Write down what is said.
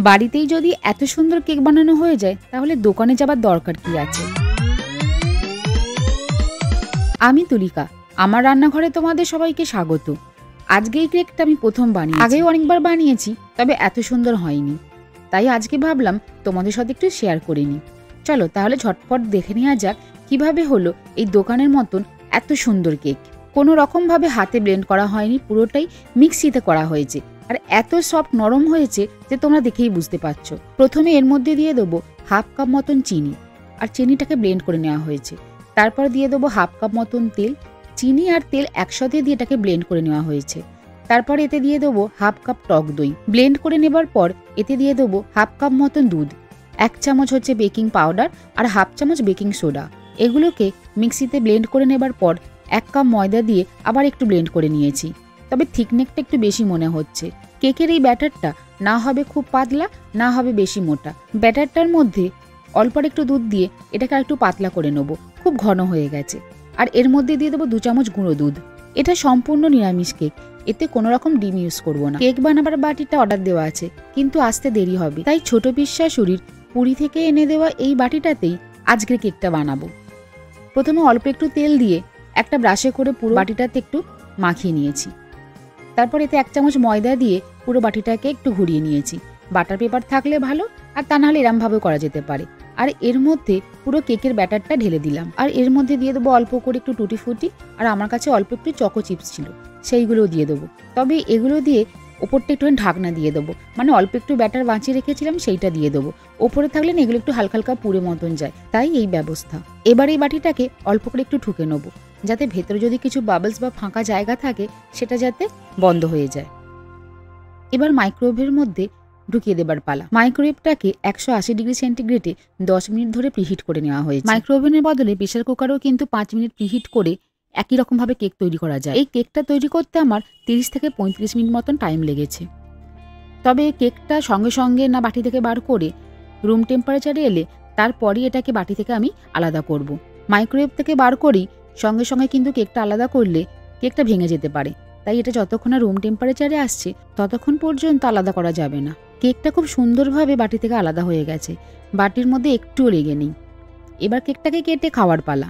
বাড়িতেই যদি এত সুন্দর কেক বানানো হয়ে যায় তাহলে দোকানে যাবার দরকার কি আছে। আমি তুলিকা, আমার রান্নাঘরে তোমাদের সবাইকে স্বাগত। আজকে এই কেকটা আমি প্রথম বানিয়েছি, আগেও অনেকবার বানিয়েছি, তবে এত সুন্দর হয়নি। তাই আজকে ভাবলাম তোমাদের সাথে একটু শেয়ার করে নিই। চলো তাহলে ঝটপট দেখে নেওয়া যাক কিভাবে হলো এই দোকানের মতন এত সুন্দর কেক। কোনো রকমভাবে হাতে ব্লেন্ড করা হয়নি, পুরোটাই মিক্সিতে করা হয়েছে। আর এত সফট নরম হয়েছে যে তোমরা দেখেই বুঝতে পারছো। প্রথমে এর মধ্যে দিয়ে দেবো হাফ কাপ মতন চিনি, আর চিনিটাকে ব্লেন্ড করে নেওয়া হয়েছে। তারপর দিয়ে দেবো হাফ কাপ মতন তেল। চিনি আর তেল একসাথে দিয়ে এটাকে ব্লেন্ড করে নেওয়া হয়েছে। তারপর এতে দিয়ে দেবো হাফ কাপ টক দই। ব্লেন্ড করে নেবার পর এতে দিয়ে দেবো হাফ কাপ মতন দুধ, 1 চামচ হচ্ছে বেকিং পাউডার আর হাফ চামচ বেকিং সোডা। এগুলোকে মিক্সিতে ব্লেন্ড করে নেবার পর 1 কাপ ময়দা দিয়ে আবার একটু ব্লেন্ড করে নিয়েছি। তবে থিকনেকটা একটু বেশি মনে হচ্ছে। কেকের এই ব্যাটারটা না হবে খুব পাতলা, না হবে বেশি মোটা। ব্যাটারটার মধ্যে অল্প একটু দুধ দিয়ে এটাকে একটু পাতলা করে নেবো, খুব ঘন হয়ে গেছে। আর এর মধ্যে দিয়ে দেবো 2 চামচ গুঁড়ো দুধ। এটা সম্পূর্ণ নিরামিষ কেক, এতে কোনো রকম ডিম ইউজ করবো না। কেক বানাবার বাটিটা অর্ডার দেওয়া আছে, কিন্তু আসতে দেরি হবে, তাই ছোট পিসশাশুড়ির পুরী থেকে এনে দেওয়া এই বাটিটাতেই আজকের কেকটা বানাবো। প্রথমে অল্প একটু তেল দিয়ে একটা ব্রাশে করে পুরো বাটিটাতে একটু মাখিয়ে নিয়েছি। তারপর এতে 1 চামচ ময়দা দিয়ে পুরো বাটিটাকে একটু ঘুরিয়ে নিয়েছি। বাটার পেপার থাকলে ভালো, আর তা নাহলে এরমভাবেও করা যেতে পারে। আর এর মধ্যে পুরো কেকের ব্যাটারটা ঢেলে দিলাম। আর এর মধ্যে দিয়ে দেবো অল্প করে একটু টুটি ফুটি, আর আমার কাছে অল্প একটু চকো চিপস ছিল, সেইগুলোও দিয়ে দেবো। তবে এগুলো দিয়ে ওপরটা একটুখানি ঢাকনা দিয়ে দেবো, মানে অল্প একটু ব্যাটার বাঁচিয়ে রেখেছিলাম সেইটা দিয়ে দেবো। ওপরে থাকলে না এগুলো একটু হালকা হালকা পুড়ে মতন যায়, তাই এই ব্যবস্থা। এবার এই বাটিটাকে অল্প করে একটু ঠুকে নেবো, যাতে ভেতরে যদি কিছু বাবলস বা ফাঁকা জায়গা থাকে সেটা যাতে বন্ধ হয়ে যায়। এবার মাইক্রোওয়েভের মধ্যে ঢুকিয়ে দেবার পালা। মাইক্রোওয়েভটাকে 180 ডিগ্রি সেন্টিগ্রেডে 10 মিনিট ধরে প্রিহিট করে নেওয়া হয়েছে। মাইক্রোওভেনের বদলে প্রেসার কুকারও কিন্তু 5 মিনিট প্রিহিট করে একই রকমভাবে কেক তৈরি করা যায়। এই কেকটা তৈরি করতে আমার 30 থেকে 35 মিনিট মতন টাইম লেগেছে। তবে কেকটা সঙ্গে সঙ্গে না বাটি থেকে বার করে রুম টেম্পারেচারে এলে তারপরই এটাকে বাটি থেকে আমি আলাদা করব। মাইক্রোওয়েভ থেকে বার করি সঙ্গে সঙ্গে কিন্তু কেকটা আলাদা করলে কেকটা ভেঙে যেতে পারে, তাই এটা যতক্ষণ না রুম টেম্পারেচারে আসছে ততক্ষণ পর্যন্ত আলাদা করা যাবে না। কেকটা খুব সুন্দরভাবে বাটি থেকে আলাদা হয়ে গেছে, বাটির মধ্যে একটুও লেগে নেই। এবার কেকটাকে কেটে খাওয়ার পালা।